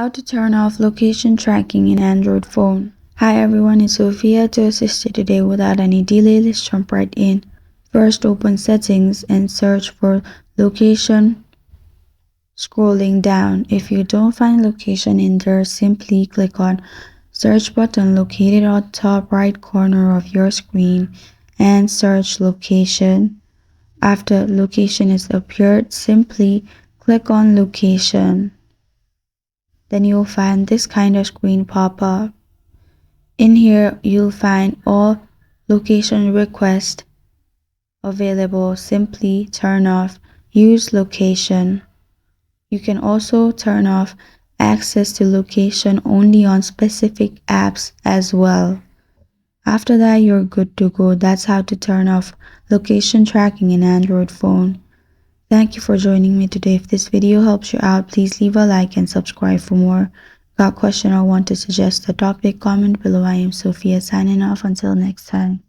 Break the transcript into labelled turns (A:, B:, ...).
A: How to turn off location tracking in Android phone. Hi everyone, it's Sophia to assist you today. Without any delay, let's jump right in. First, open settings and search for location. Scrolling down, if you don't find location in there, simply click on search button located on top right corner of your screen and search location. After location is appeared, simply click on location. Then you'll find this kind of screen pop up. In here, you'll find all location requests available. Simply turn off use location. You can also turn off access to location only on specific apps as well. After that, you're good to go. That's how to turn off location tracking in Android phone. Thank you for joining me today. If this video helps you out, please leave a like and subscribe for more. Got a question or want to suggest a topic? Comment below. I am Sophia signing off. Until next time.